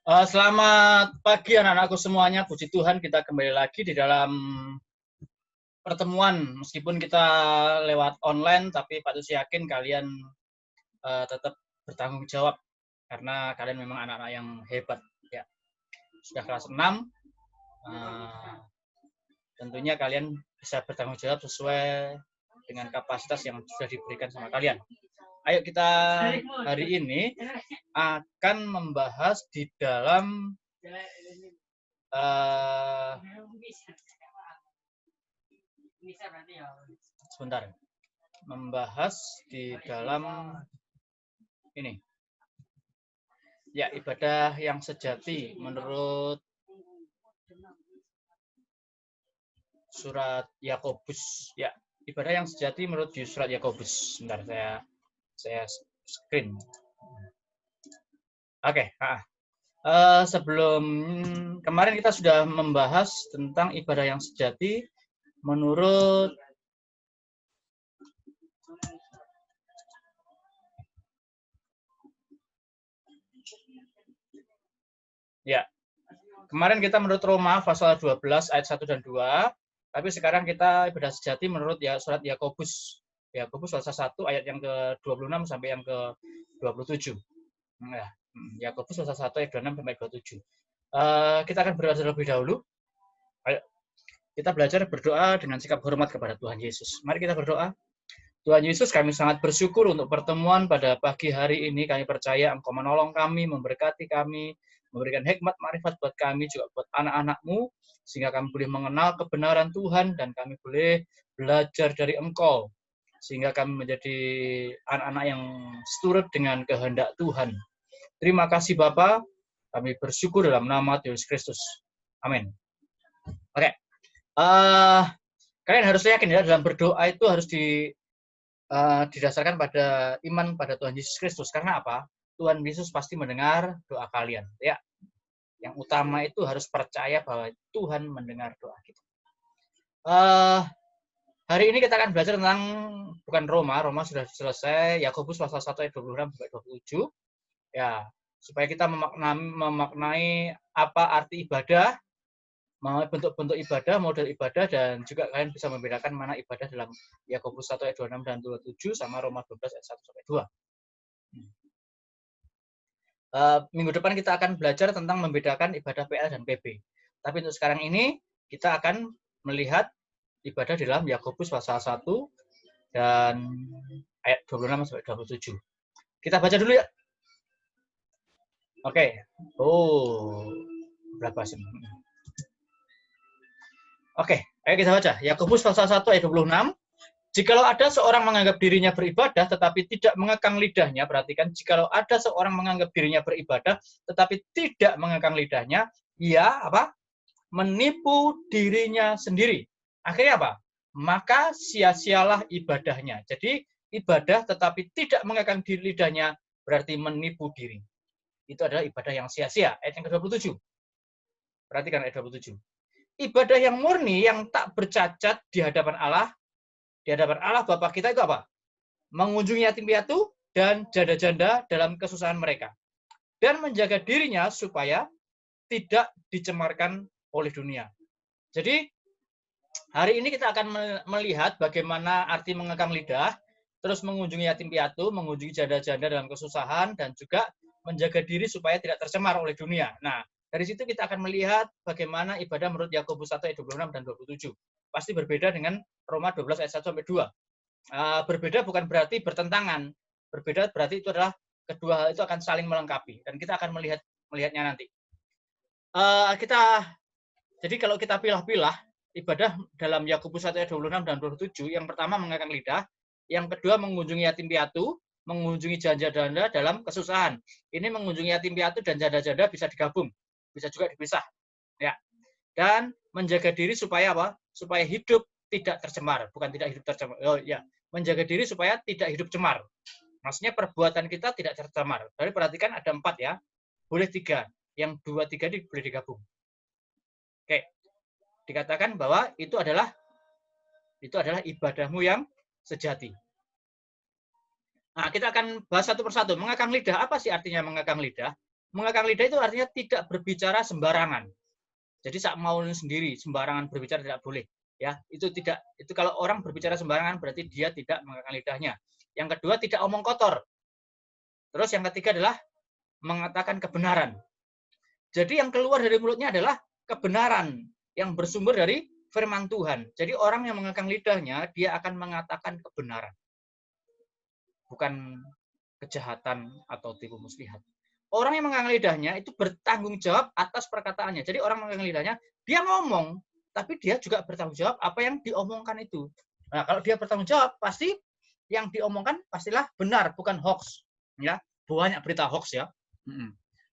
Selamat pagi anak-anakku semuanya. Puji Tuhan kita kembali lagi di dalam pertemuan. Meskipun kita lewat online, tapi Pak Tusi yakin kalian tetap bertanggung jawab karena kalian memang anak-anak yang hebat. Ya, sudah kelas 6. Tentunya kalian bisa bertanggung jawab sesuai dengan kapasitas yang sudah diberikan sama kalian. Ayo kita hari ini akan membahas di dalam sebentar, membahas di dalam ini ya, ibadah yang sejati menurut surat Yakobus. Ya, ibadah yang sejati menurut surat Yakobus. Sebentar, saya screen. Oke. Sebelum kemarin kita sudah membahas tentang ibadah yang sejati menurut kemarin kita menurut Roma pasal 12 ayat 1 dan 2, tapi sekarang kita ibadah sejati menurut surat Yakobus. Yakobus pasal 1 ayat yang ke-26 sampai yang ke-27. Nah, Yakobus pasal 1 ayat 26 sampai 27. Kita akan berdoa terlebih dahulu. Ayo, kita belajar berdoa dengan sikap hormat kepada Tuhan Yesus. Mari kita berdoa. Tuhan Yesus, kami sangat bersyukur untuk pertemuan pada pagi hari ini. Kami percaya Engkau menolong kami, memberkati kami, memberikan hikmat, marifat buat kami, juga buat anak-anak-Mu, sehingga kami boleh mengenal kebenaran Tuhan, dan kami boleh belajar dari Engkau, sehingga kami menjadi anak-anak yang seturut dengan kehendak Tuhan. Terima kasih Bapa, kami bersyukur dalam nama Yesus Kristus. Amin. Oke. Kalian harus yakin ya, dalam berdoa itu harus didasarkan pada iman pada Tuhan Yesus Kristus. Karena apa? Tuhan Yesus pasti mendengar doa kalian. Ya, yang utama itu harus percaya bahwa Tuhan mendengar doa kita. Hari ini kita akan belajar tentang bukan Roma sudah selesai. Yakobus pasal 1 ayat 26 sampai 27. Ya, supaya kita memaknai apa arti ibadah, bentuk-bentuk ibadah, model ibadah, dan juga kalian bisa membedakan mana ibadah dalam Yakobus 1 ayat 26 dan 27 sama Roma 12 ayat 1 sampai 2. Minggu depan kita akan belajar tentang membedakan ibadah PL dan PB. Tapi untuk sekarang ini kita akan melihat ibadah dalam Yakobus pasal 1 dan ayat 26 sampai 27. Kita baca dulu ya. Oke. Berapa sih? Oke, ayo kita baca. Yakobus pasal 1 ayat 26. Jikalau ada seorang menganggap dirinya beribadah tetapi tidak mengekang lidahnya, perhatikan, jikalau ada seorang menganggap dirinya beribadah tetapi tidak mengekang lidahnya, ia apa? Menipu dirinya sendiri. Akhirnya apa? Maka sia-sialah ibadahnya. Jadi ibadah tetapi tidak mengekang diri lidahnya berarti menipu diri. Itu adalah ibadah yang sia-sia. Ayat yang ke-27. Perhatikan ayat 27. Ibadah yang murni, yang tak bercacat di hadapan Allah Bapa kita itu apa? Mengunjungi yatim piatu dan janda-janda dalam kesusahan mereka. Dan menjaga dirinya supaya tidak dicemarkan oleh dunia. Jadi, hari ini kita akan melihat bagaimana arti mengekang lidah, terus mengunjungi yatim piatu, mengunjungi janda-janda dalam kesusahan, dan juga menjaga diri supaya tidak tercemar oleh dunia. Nah, dari situ kita akan melihat bagaimana ibadah menurut Yakobus 1 ayat 26 dan 27. Pasti berbeda dengan Roma 12 ayat 1 sampai 2. Berbeda bukan berarti bertentangan. Berbeda berarti itu adalah kedua hal itu akan saling melengkapi, dan kita akan melihatnya nanti. Jadi kalau kita pilah-pilah ibadah dalam Yakobus 1 ayat 26 dan 27, yang pertama mengekang lidah, yang kedua mengunjungi yatim piatu, mengunjungi janda-janda dalam kesusahan. Ini mengunjungi yatim piatu dan janda-janda bisa digabung, bisa juga dipisah. Ya. Dan menjaga diri supaya apa? Supaya hidup tidak tercemar, bukan tidak hidup tercemar. Menjaga diri supaya tidak hidup cemar. Maksudnya perbuatan kita tidak tercemar. Jadi perhatikan ada 4 ya, boleh 3. Yang 2, 3 ini boleh digabung. Oke, dikatakan bahwa itu adalah ibadahmu yang sejati. Nah, kita akan bahas satu persatu. Mengekang lidah, apa sih artinya mengekang lidah? Mengekang lidah itu artinya tidak berbicara sembarangan. Jadi sak mau sendiri, sembarangan berbicara tidak boleh. Ya, itu tidak. Itu kalau orang berbicara sembarangan berarti dia tidak mengekang lidahnya. Yang kedua, tidak omong kotor. Terus yang ketiga adalah mengatakan kebenaran. Jadi yang keluar dari mulutnya adalah kebenaran yang bersumber dari firman Tuhan. Jadi orang yang mengekang lidahnya, dia akan mengatakan kebenaran. Bukan kejahatan atau tipu muslihat. Orang yang mengekang lidahnya itu bertanggung jawab atas perkataannya. Jadi orang mengekang lidahnya, dia ngomong, tapi dia juga bertanggung jawab apa yang diomongkan itu. Nah, kalau dia bertanggung jawab, pasti yang diomongkan pastilah benar, bukan hoax. Ya, banyak berita hoax ya.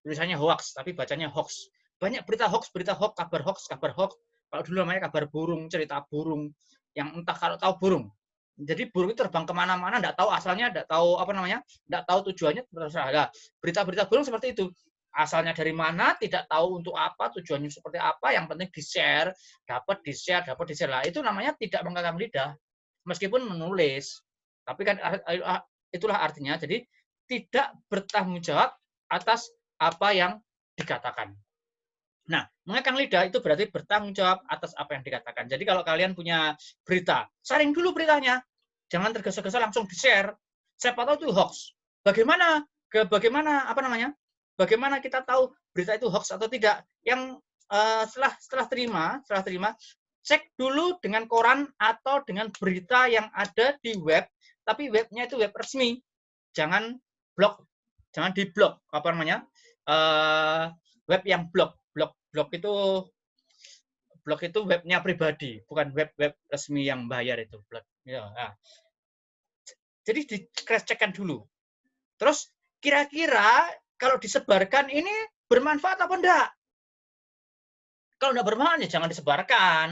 Tulisannya hoax, tapi bacanya hoax. Banyak berita hoax, kabar hoax, kabar hoax. Kalau dulu namanya kabar burung, cerita burung, yang entah kalau tahu burung. Jadi burung itu terbang kemana-mana, nggak tahu asalnya, nggak tahu apa namanya, nggak tahu tujuannya. Terserah. Berita-berita burung seperti itu. Asalnya dari mana, tidak tahu untuk apa, tujuannya seperti apa, yang penting di-share, dapat di-share. Lah, itu namanya tidak mengekang lidah, meskipun menulis. Tapi kan itulah artinya, jadi tidak bertanggung jawab atas apa yang dikatakan. Nah, mengekang lidah itu berarti bertanggung jawab atas apa yang dikatakan. Jadi kalau kalian punya berita, saring dulu beritanya. Jangan tergesa-gesa langsung di-share. Siapa tahu itu hoax. Bagaimana Bagaimana kita tahu berita itu hoax atau tidak? Yang setelah terima, cek dulu dengan koran atau dengan berita yang ada di web, tapi webnya itu web resmi. Jangan di-blok web yang blok itu webnya pribadi, bukan web resmi yang bayar itu. Ya, nah. Jadi di crash check-kan dulu. Terus kira-kira kalau disebarkan ini bermanfaat apa enggak? Kalau enggak bermanfaat ya jangan disebarkan.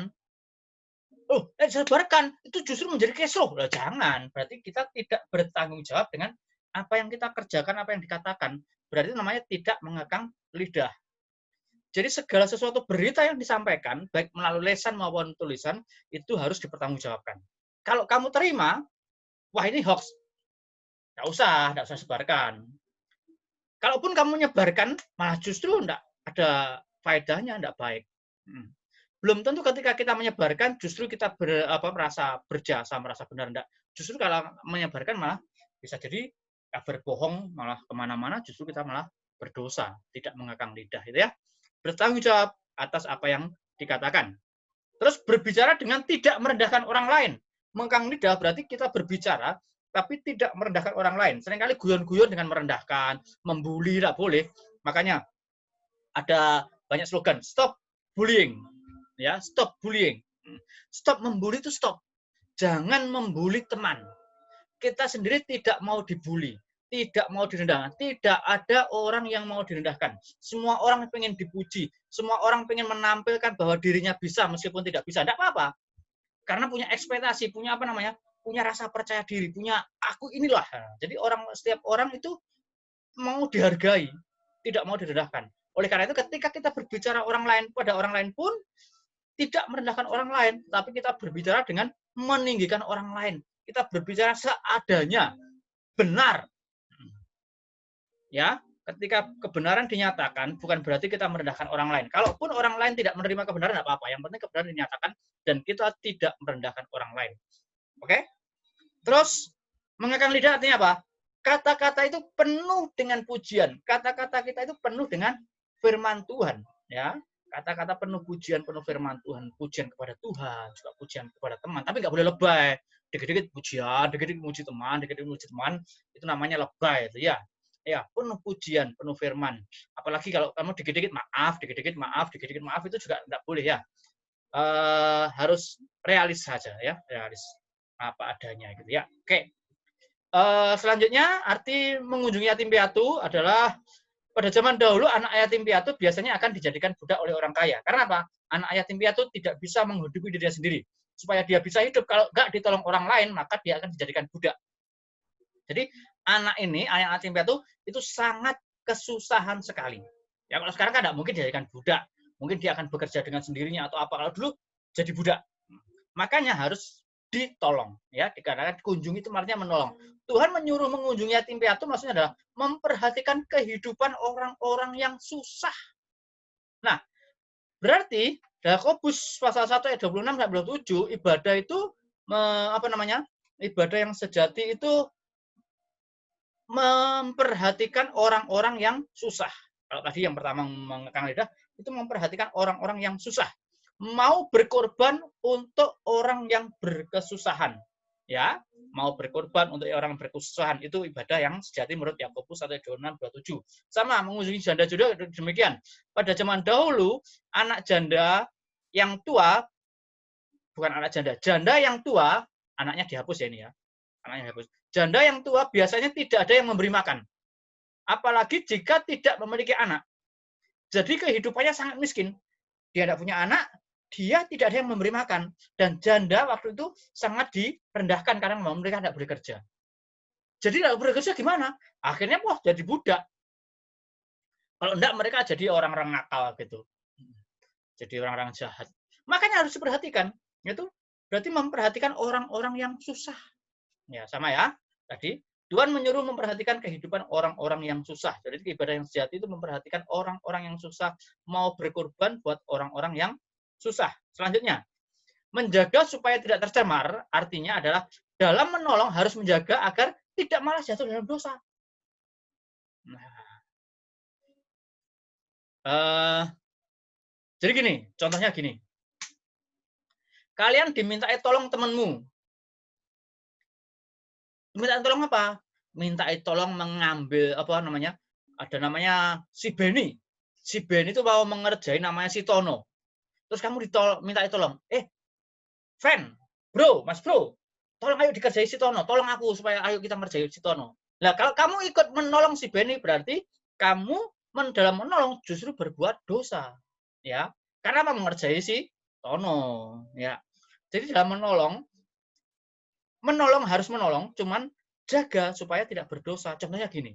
Disebarkan itu justru menjadi kisruh. Jangan, berarti kita tidak bertanggung jawab dengan apa yang kita kerjakan, apa yang dikatakan. Berarti namanya tidak mengekang lidah. Jadi segala sesuatu berita yang disampaikan, baik melalui lesan maupun tulisan, itu harus dipertanggungjawabkan. Kalau kamu terima, wah ini hoax, nggak usah sebarkan. Kalaupun kamu menyebarkan, malah justru nggak ada faedahnya, nggak baik. Belum tentu ketika kita menyebarkan, justru kita merasa berjasa, merasa benar, enggak. Justru kalau menyebarkan malah bisa jadi kabar bohong, malah kemana-mana, justru kita malah berdosa, tidak mengekang lidah, itu ya. Bertanggung jawab atas apa yang dikatakan. Terus berbicara dengan tidak merendahkan orang lain. Mengekang lidah berarti kita berbicara tapi tidak merendahkan orang lain. Seringkali guyon-guyon dengan merendahkan, membuli, tidak boleh. Makanya ada banyak slogan, stop bullying. Ya, stop bullying. Stop membuli itu stop. Jangan membuli teman. Kita sendiri tidak mau dibully. Tidak mau direndahkan. Tidak ada orang yang mau direndahkan. Semua orang pengen dipuji. Semua orang pengen menampilkan bahwa dirinya bisa meskipun tidak bisa. Tidak apa-apa. Karena punya ekspektasi, punya punya rasa percaya diri, punya aku inilah. Jadi setiap orang itu mau dihargai, tidak mau direndahkan. Oleh karena itu ketika kita berbicara orang lain pada orang lain pun tidak merendahkan orang lain, tapi kita berbicara dengan meninggikan orang lain. Kita berbicara seadanya, benar. Ya, ketika kebenaran dinyatakan, bukan berarti kita merendahkan orang lain. Kalaupun orang lain tidak menerima kebenaran, tidak apa-apa. Yang penting kebenaran dinyatakan dan kita tidak merendahkan orang lain. Oke? Terus, mengekang lidah artinya apa? Kata-kata itu penuh dengan pujian. Kata-kata kita itu penuh dengan firman Tuhan. Ya, kata-kata penuh pujian, penuh firman Tuhan. Pujian kepada Tuhan, juga pujian kepada teman. Tapi nggak boleh lebay. Dikit-dikit pujian, dikit-dikit muji teman, dikit-dikit muji teman. Itu namanya lebay. Itu ya. Ya, penuh pujian, penuh firman. Apalagi kalau kamu dikit-dikit maaf, itu juga tidak boleh ya. Harus realis saja ya, realis apa adanya gitu ya. Oke. Selanjutnya arti mengunjungi yatim piatu adalah pada zaman dahulu anak yatim piatu biasanya akan dijadikan budak oleh orang kaya. Karena apa? Anak yatim piatu tidak bisa menghidupi dirinya sendiri. Supaya dia bisa hidup, kalau nggak ditolong orang lain, maka dia akan dijadikan budak. Jadi anak yatim piatu itu sangat kesusahan sekali. Ya kalau sekarang kan tidak mungkin dijadikan budak, mungkin dia akan bekerja dengan sendirinya atau apa. Kalau dulu jadi budak, makanya harus ditolong. Ya, dikarenakan kunjungi itu artinya menolong. Tuhan menyuruh mengunjungi yatim piatu maksudnya adalah memperhatikan kehidupan orang-orang yang susah. Nah, berarti Yakobus pasal 1 ayat 26 sampai 27 ibadah itu ibadah yang sejati itu memperhatikan orang-orang yang susah. Kalau tadi yang pertama mengekang lidah itu memperhatikan orang-orang yang susah. Mau berkorban untuk orang yang berkesusahan. Ya, mau berkorban untuk orang yang berkesusahan itu ibadah yang sejati menurut Yakobus 1 ayat 26 27. Sama mengunjungi janda juga demikian. Pada zaman dahulu anak janda yang tua bukan anak janda yang tua anaknya dihapus ya ini ya. Anaknya dihapus. Janda yang tua biasanya tidak ada yang memberi makan. Apalagi jika tidak memiliki anak. Jadi kehidupannya sangat miskin. Dia tidak punya anak, dia tidak ada yang memberi makan. Dan janda waktu itu sangat direndahkan karena mereka tidak boleh kerja. Jadi tidak boleh kerja gimana? Akhirnya jadi budak. Kalau enggak mereka jadi orang-orang nakal gitu. Jadi orang-orang jahat. Makanya harus diperhatikan. Itu berarti memperhatikan orang-orang yang susah. Ya, sama ya. Tadi Tuhan menyuruh memperhatikan kehidupan orang-orang yang susah. Jadi ibadah yang sejati itu memperhatikan orang-orang yang susah, mau berkorban buat orang-orang yang susah. Selanjutnya, menjaga supaya tidak tercemar, artinya adalah dalam menolong harus menjaga agar tidak malah jatuh dalam dosa. Jadi gini, contohnya gini. Kalian dimintai tolong temanmu. Minta tolong apa? Minta tolong mengambil ada namanya si Beni. Si Beni itu mau mengerjain namanya si Tono. Terus kamu minta tolong. Fan, Mas bro, tolong ayo dikerjain si Tono. Tolong aku supaya ayo kita ngerjain si Tono. Nah, kalau kamu ikut menolong si Beni berarti kamu dalam menolong justru berbuat dosa. Ya. Karena apa mengerjain si Tono, ya. Jadi dalam menolong harus menolong, cuman jaga supaya tidak berdosa. Contohnya gini,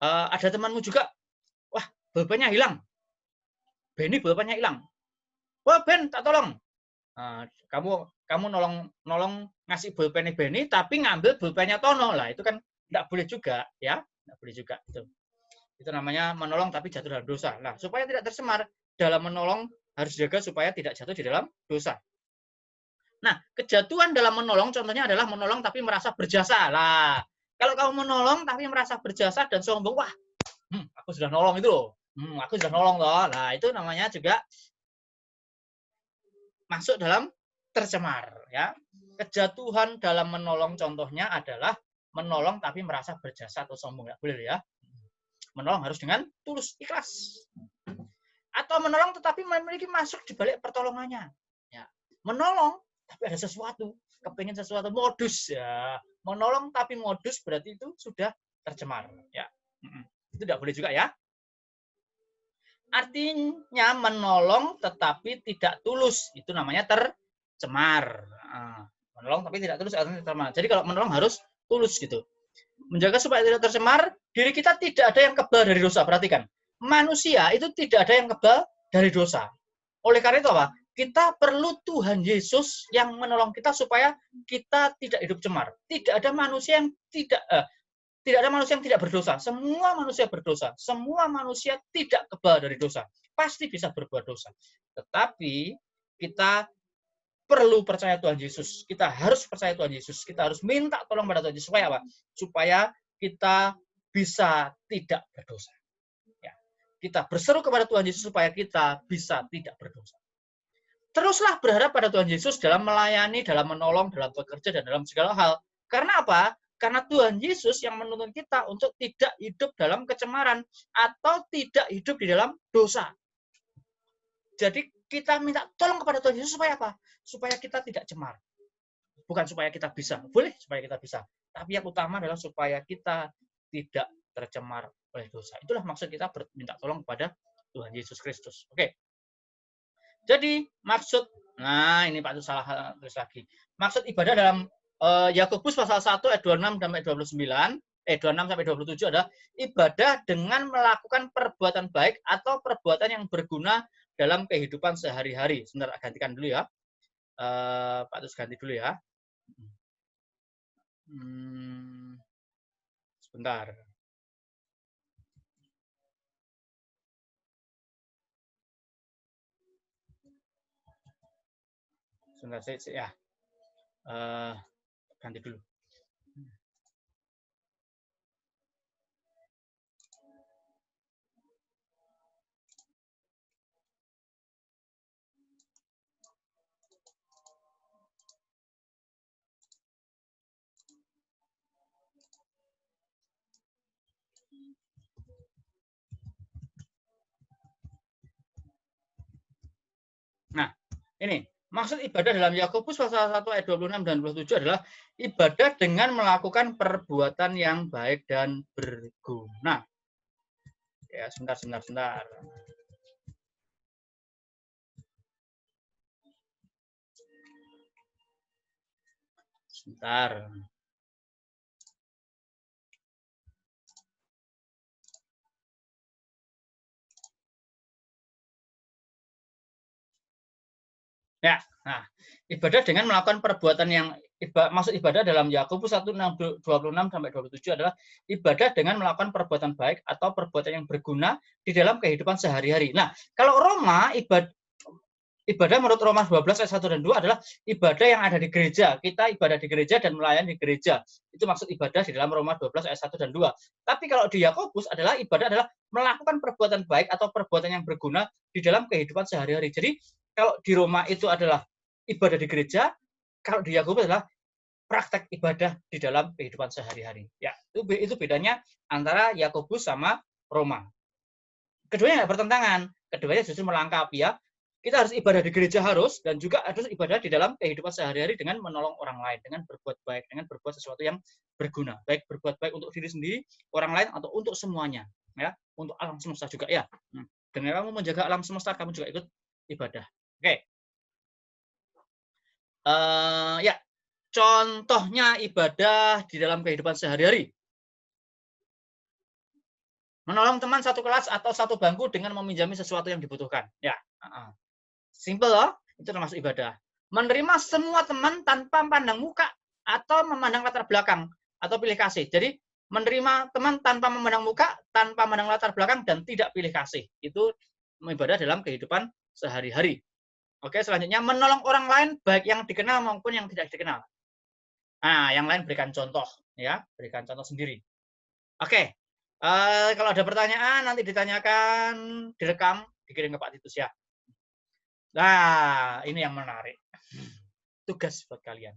ada temanmu juga, wah pulpennya hilang, Beni pulpennya hilang, wah Ben tak tolong, kamu nolong ngasih pulpennya Beni, tapi ngambil pulpennya Tono lah, itu kan tidak boleh juga, ya, tidak boleh juga itu namanya menolong tapi jatuh dalam dosa. Nah, supaya tidak tercemar dalam menolong harus jaga supaya tidak jatuh di dalam dosa. Nah, kejatuhan dalam menolong contohnya adalah menolong tapi merasa berjasa. Lah, kalau kamu menolong tapi merasa berjasa dan sombong, wah, aku sudah nolong itu loh. Aku sudah nolong loh. Nah, itu namanya juga masuk dalam tercemar, ya. Kejatuhan dalam menolong contohnya adalah menolong tapi merasa berjasa atau sombong, enggak boleh ya. Menolong harus dengan tulus, ikhlas. Atau menolong tetapi memiliki masuk di balik pertolongannya. Ya. Menolong tapi ada sesuatu, kepengen sesuatu, modus ya. Menolong tapi modus berarti itu sudah tercemar, ya. Itu tidak boleh juga ya. Artinya menolong tetapi tidak tulus, itu namanya tercemar. Menolong tapi tidak tulus artinya tercemar. Jadi kalau menolong harus tulus gitu. Menjaga supaya tidak tercemar, diri kita tidak ada yang kebal dari dosa. Perhatikan, manusia itu tidak ada yang kebal dari dosa. Oleh karena itu apa? Kita perlu Tuhan Yesus yang menolong kita supaya kita tidak hidup cemar. Tidak ada manusia yang tidak ada manusia yang tidak berdosa. Semua manusia berdosa. Semua manusia tidak kebal dari dosa. Pasti bisa berbuat dosa. Tetapi kita perlu percaya Tuhan Yesus. Kita harus percaya Tuhan Yesus. Kita harus minta tolong pada Tuhan Yesus. Supaya apa? Supaya kita bisa tidak berdosa. Ya. Kita berseru kepada Tuhan Yesus supaya kita bisa tidak berdosa. Teruslah berharap pada Tuhan Yesus dalam melayani, dalam menolong, dalam bekerja, dan dalam segala hal. Karena apa? Karena Tuhan Yesus yang menuntun kita untuk tidak hidup dalam kecemaran atau tidak hidup di dalam dosa. Jadi kita minta tolong kepada Tuhan Yesus supaya apa? Supaya kita tidak cemar. Bukan supaya kita bisa. Boleh supaya kita bisa. Tapi yang utama adalah supaya kita tidak tercemar oleh dosa. Itulah maksud kita minta tolong kepada Tuhan Yesus Kristus. Oke. Jadi maksud, nah ini Pak itu salah tulis lagi. Maksud ibadah dalam Yakobus pasal 1 ayat 26 sampai 29, 26 sampai 27 adalah ibadah dengan melakukan perbuatan baik atau perbuatan yang berguna dalam kehidupan sehari-hari. Sebentar, gantikan dulu ya. Pak Titus ganti dulu ya. Sebentar. Sebentar saya ya. Ganti dulu. Nah, ini maksud ibadah dalam Yakobus pasal 1 ayat 26 dan 27 adalah ibadah dengan melakukan perbuatan yang baik dan berguna. Ya, sebentar. Sebentar. Ya, nah, ibadah dengan melakukan perbuatan yang maksud ibadah dalam Yakobus 1 26 sampai 27 adalah ibadah dengan melakukan perbuatan baik atau perbuatan yang berguna di dalam kehidupan sehari-hari. Nah, kalau Roma ibadah menurut Roma 12 ayat 1 dan 2 adalah ibadah yang ada di gereja. Kita ibadah di gereja dan melayani di gereja. Itu maksud ibadah di dalam Roma 12 ayat 1 dan 2. Tapi kalau di Yakobus adalah ibadah adalah melakukan perbuatan baik atau perbuatan yang berguna di dalam kehidupan sehari-hari. Jadi kalau di Roma itu adalah ibadah di gereja, kalau di Yakobus adalah praktek ibadah di dalam kehidupan sehari-hari. Ya, itu bedanya antara Yakobus sama Roma. Keduanya nggak bertentangan, keduanya justru melengkapi ya. Kita harus ibadah di gereja harus, dan juga harus ibadah di dalam kehidupan sehari-hari dengan menolong orang lain, dengan berbuat baik, dengan berbuat sesuatu yang berguna. Baik berbuat baik untuk diri sendiri, orang lain, atau untuk semuanya. Ya, untuk alam semesta juga ya. Dengan kamu menjaga alam semesta, kamu juga ikut ibadah. Oke. Ya, contohnya ibadah di dalam kehidupan sehari-hari. Menolong teman satu kelas atau satu bangku dengan meminjami sesuatu yang dibutuhkan. Ya, simple loh, itu termasuk ibadah. Menerima semua teman tanpa pandang muka atau memandang latar belakang atau pilih kasih. Jadi menerima teman tanpa memandang muka, tanpa memandang latar belakang, dan tidak pilih kasih. Itu ibadah dalam kehidupan sehari-hari. Oke, selanjutnya menolong orang lain baik yang dikenal maupun yang tidak dikenal. Nah, yang lain berikan contoh, ya, berikan contoh sendiri. Oke, kalau ada pertanyaan nanti ditanyakan, direkam, dikirim ke Pak Titus ya. Nah, ini yang menarik. Tugas buat kalian.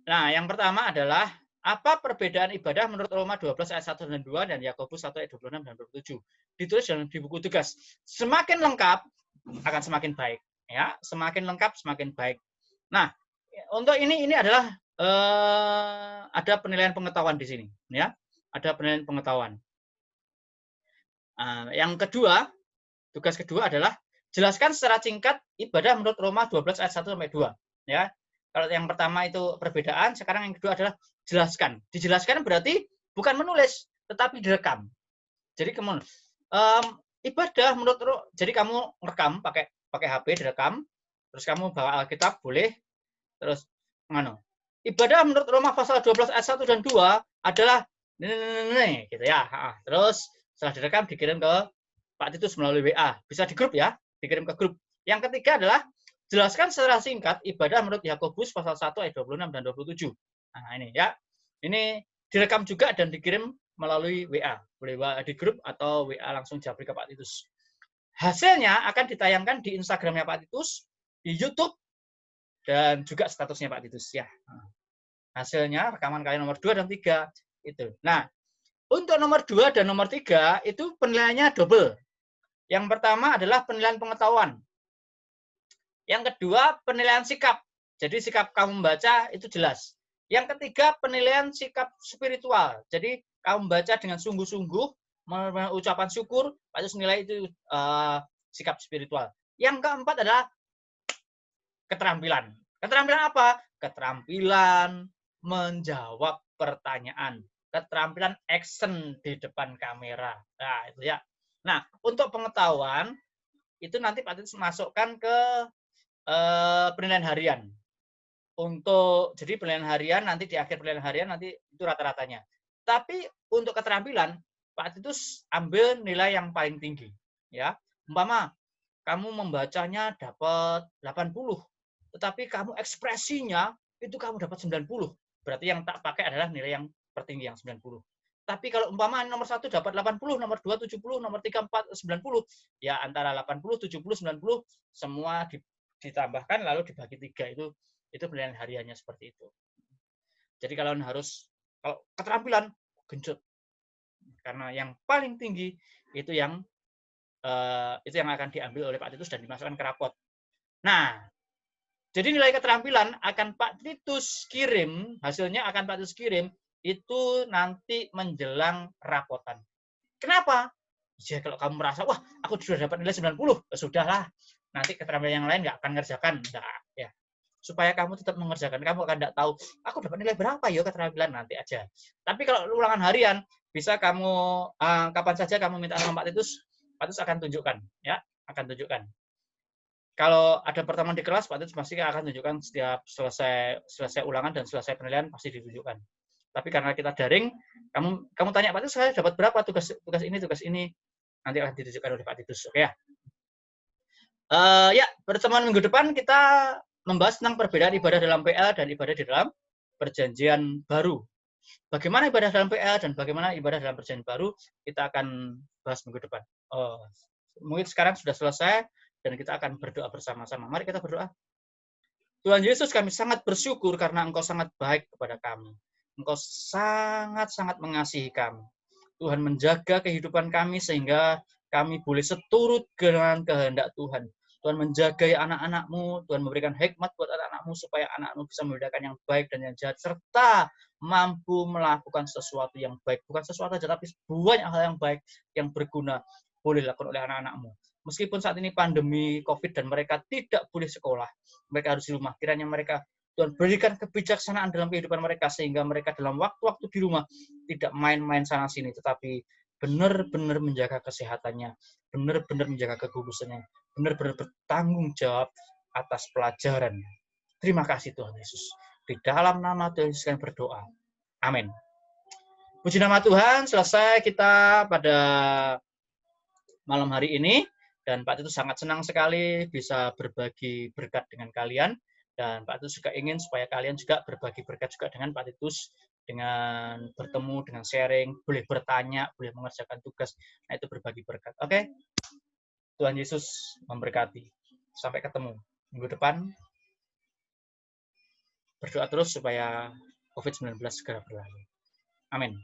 Nah, yang pertama adalah apa perbedaan ibadah menurut Roma 12 ayat 1 dan 2 dan Yakobus 1 ayat 26 dan 27. Ditulis dalam di buku tugas. Semakin lengkap akan semakin baik, ya. Semakin lengkap semakin baik. Nah, untuk ini adalah ada penilaian pengetahuan di sini, ya. Ada penilaian pengetahuan. Yang kedua, tugas kedua adalah jelaskan secara singkat ibadah menurut Roma 12 ayat 1 sampai 2, ya. Kalau yang pertama itu perbedaan, sekarang yang kedua adalah jelaskan. Dijelaskan berarti bukan menulis, tetapi direkam. Jadi kemudian ibadah menurut jadi kamu rekam pakai HP direkam, terus kamu bawa Alkitab boleh, terus ibadah menurut Roma pasal 12 ayat 1 dan 2 adalah gitu ya. Terus setelah direkam dikirim ke Pak Titus melalui WA. Bisa di grup ya, dikirim ke grup. Yang ketiga adalah jelaskan secara singkat ibadah menurut Yakobus pasal 1 ayat 26 dan 27. Nah, ini ya. Ini direkam juga dan dikirim melalui WA. Boleh WA di grup atau WA langsung japri ke Pak Titus. Hasilnya akan ditayangkan di Instagramnya Pak Titus, di YouTube, dan juga statusnya Pak Titus ya. Hasilnya rekaman kalian nomor 2 dan 3 itu. Nah, untuk nomor 2 dan nomor 3 itu penilaiannya double. Yang pertama adalah penilaian pengetahuan. Yang kedua, penilaian sikap. Jadi sikap kamu membaca itu jelas. Yang ketiga, penilaian sikap spiritual. Jadi kamu membaca dengan sungguh-sungguh, ucapan syukur, Pak nilai itu sikap spiritual. Yang keempat adalah keterampilan. Keterampilan apa? Keterampilan menjawab pertanyaan. Keterampilan action di depan kamera. Nah, itu ya. Nah, untuk pengetahuan, itu nanti Pak Titus masukkan ke penilaian harian. Jadi penilaian harian nanti di akhir penilaian harian nanti itu rata-ratanya. Tapi untuk keterampilan, Pak Titus ambil nilai yang paling tinggi. Ya, umpama kamu membacanya dapat 80, tetapi kamu ekspresinya itu kamu dapat 90. Berarti yang tak pakai adalah nilai yang tertinggi yang 90. Tapi kalau umpama nomor 1 dapat 80, nomor 2 70, nomor 3 4 90, ya antara 80, 70, 90 semua ditambahkan lalu dibagi 3 itu penilaian hariannya seperti itu. Jadi kalau keterampilan genjot. Karena yang paling tinggi itu yang akan diambil oleh Pak Titus dan dimasukkan ke rapot. Nah, jadi nilai keterampilan akan Pak Titus kirim, hasilnya akan Pak Titus kirim itu nanti menjelang rapotan. Kenapa? Ya kalau kamu merasa, wah aku sudah dapat nilai 90, sudahlah. Nanti keterampilan yang lain nggak akan ngerjakan. Nah, ya. Supaya kamu tetap mengerjakan, kamu akan tidak tahu, aku dapat nilai berapa ya keterampilan nanti aja. Tapi kalau ulangan harian, bisa kamu kapan saja kamu minta sama Pak Titus akan tunjukkan, ya, akan tunjukkan. Kalau ada pertemuan di kelas, Pak Titus pasti akan tunjukkan setiap selesai ulangan dan selesai penilaian pasti ditunjukkan. Tapi karena kita daring, kamu tanya Pak Titus saya dapat berapa tugas ini, nanti akan ditunjukkan oleh Pak Titus, oke ya? Ya, pertemuan minggu depan kita membahas tentang perbedaan ibadah dalam PL dan ibadah di dalam perjanjian baru. Bagaimana ibadah dalam PL dan bagaimana ibadah dalam perjanjian baru, kita akan bahas minggu depan. Mungkin sekarang sudah selesai dan kita akan berdoa bersama-sama. Mari kita berdoa. Tuhan Yesus, kami sangat bersyukur karena Engkau sangat baik kepada kami. Engkau sangat-sangat mengasihi kami. Tuhan menjaga kehidupan kami sehingga kami boleh seturut dengan kehendak Tuhan. Tuhan menjaga anak-anak-Mu, Tuhan memberikan hikmat buat anak-anak-Mu supaya anak-Mu bisa membedakan yang baik dan yang jahat, serta mampu melakukan sesuatu yang baik. Bukan sesuatu saja, tapi banyak hal yang baik, yang berguna, boleh dilakukan oleh anak-anak-Mu. Meskipun saat ini pandemi COVID dan mereka tidak boleh sekolah, mereka harus di rumah. Kiranya mereka, Tuhan berikan kebijaksanaan dalam kehidupan mereka, sehingga mereka dalam waktu-waktu di rumah tidak main-main sana-sini, tetapi benar-benar menjaga kesehatannya, benar-benar menjaga kekudusannya, benar-benar bertanggung jawab atas pelajarannya. Terima kasih Tuhan Yesus. Di dalam nama Tuhan Yesus kami berdoa. Amin. Puji nama Tuhan, selesai kita pada malam hari ini. Dan Pak Titus sangat senang sekali bisa berbagi berkat dengan kalian. Dan Pak Titus juga ingin supaya kalian juga berbagi berkat juga dengan Pak Titus, dengan bertemu, dengan sharing, boleh bertanya, boleh mengerjakan tugas. Nah, itu berbagi berkat. Oke? Tuhan Yesus memberkati. Sampai ketemu minggu depan. Berdoa terus supaya COVID-19 segera berlalu. Amin.